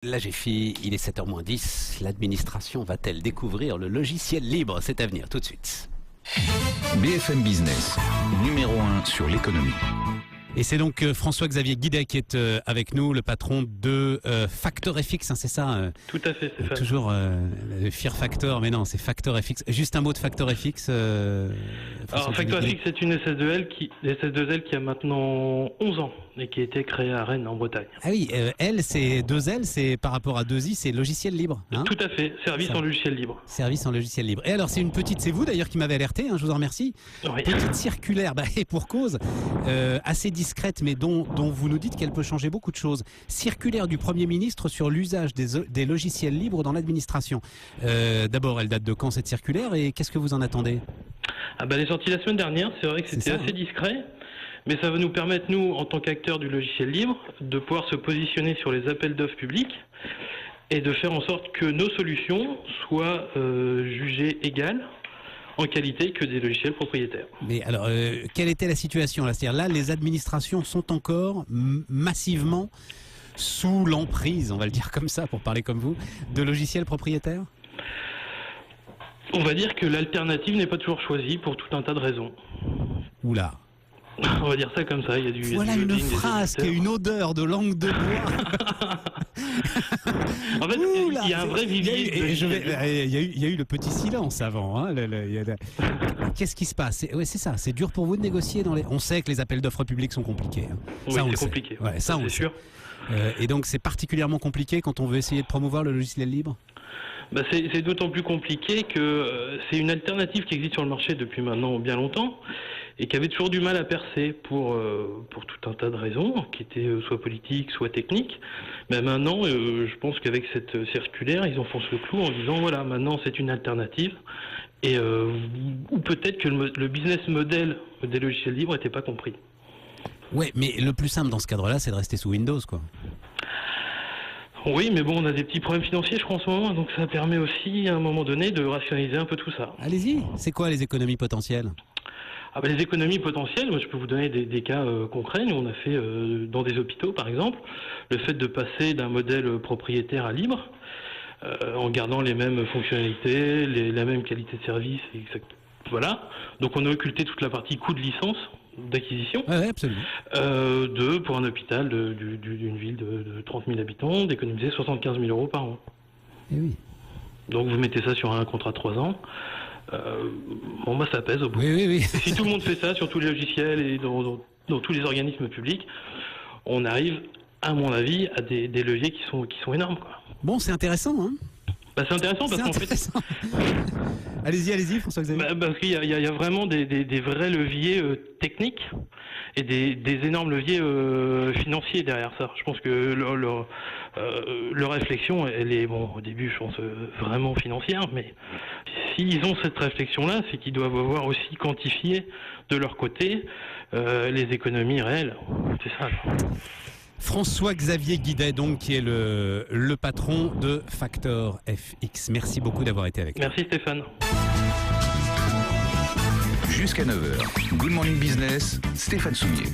La GFI, il est 7h moins 10. L'administration va-t-elle découvrir le logiciel libre? C'est à venir tout de suite. BFM Business, numéro 1 sur l'économie. Et c'est donc François-Xavier Guidet qui est avec nous, le patron de FactorFX, hein, c'est ça Tout à fait, c'est ça. Toujours Fear Factor, mais non, c'est FactorFX. Juste un mot de FactorFX. Alors FactorFX, c'est une SS2L qui a maintenant 11 ans et qui a été créée à Rennes, en Bretagne. Ah oui, L, c'est 2L, c'est par rapport à 2I, c'est logiciel libre. Hein, Tout à fait, service en logiciel libre. Service en logiciel libre. Et alors, c'est une petite, c'est vous d'ailleurs qui m'avez alerté, hein, je vous en remercie. Oui. Petite circulaire, et pour cause, assez discrète, mais dont vous nous dites qu'elle peut changer beaucoup de choses. Circulaire du Premier ministre sur l'usage des logiciels libres dans l'administration. D'abord, elle date de quand cette circulaire et qu'est-ce que vous en attendez? Elle est sortie la semaine dernière, c'est vrai que c'était assez discret. Mais ça va nous permettre, nous, en tant qu'acteurs du logiciel libre, de pouvoir se positionner sur les appels d'offres publics et de faire en sorte que nos solutions soient jugées égales en qualité que des logiciels propriétaires. Mais alors, quelle était la situation là? C'est-à-dire là, les administrations sont encore massivement sous l'emprise, on va le dire comme ça, pour parler comme vous, de logiciels propriétaires? On va dire que l'alternative n'est pas toujours choisie pour tout un tas de raisons. Oula. On va dire ça comme ça. Voilà une phrase qui a une odeur de langue de bois. En fait, il y a un vrai vivier. Il y a eu le petit silence avant. Hein, qu'est-ce qui se passe? Ouais, c'est ça. C'est dur pour vous de négocier dans les. On sait que les appels d'offres publics sont compliqués. Hein. Oui, ça, c'est compliqué. Ouais, ça, on c'est sûr. Et donc, c'est particulièrement compliqué quand on veut essayer de promouvoir le logiciel libre. C'est d'autant plus compliqué que c'est une alternative qui existe sur le marché depuis maintenant bien longtemps et qui avait toujours du mal à percer pour tout un tas de raisons, qui étaient soit politiques, soit techniques. Mais maintenant, je pense qu'avec cette circulaire, ils enfoncent le clou en disant voilà, maintenant c'est une alternative. Et ou peut-être que le business model des logiciels libres n'était pas compris. Ouais, mais le plus simple dans ce cadre-là, c'est de rester sous Windows, quoi. Oui, mais bon, on a des petits problèmes financiers, je crois, en ce moment, donc ça permet aussi, à un moment donné, de rationaliser un peu tout ça. Allez-y, c'est quoi les économies potentielles? Les économies potentielles, moi je peux vous donner des cas concrets. Nous on a fait dans des hôpitaux par exemple, le fait de passer d'un modèle propriétaire à libre, en gardant les mêmes fonctionnalités, la même qualité de service, voilà. Donc on a occulté toute la partie coût de licence, d'acquisition, ouais, absolument. Pour un hôpital d'une ville de 30 000 habitants, d'économiser 75 000 euros par an. Eh oui. Donc vous mettez ça sur un contrat de 3 ans, ça pèse au bout. Oui. Et si tout le monde fait ça sur tous les logiciels et dans tous les organismes publics, on arrive, à mon avis, à des leviers qui sont énormes, quoi. Bon, c'est intéressant, hein. C'est intéressant parce qu'en fait... Allez-y, François-Xavier. Parce qu'il y a vraiment des vrais leviers techniques et des énormes leviers financiers derrière ça. Je pense que leur réflexion, elle est, au début, je pense, vraiment financière, mais s'ils ont cette réflexion-là, c'est qu'ils doivent avoir aussi quantifié de leur côté les économies réelles. C'est ça. François-Xavier Guidet, donc, qui est le patron de FactorFX. Merci beaucoup d'avoir été avec nous. Merci Stéphane. Jusqu'à 9h, Good Morning Business, Stéphane Soumier.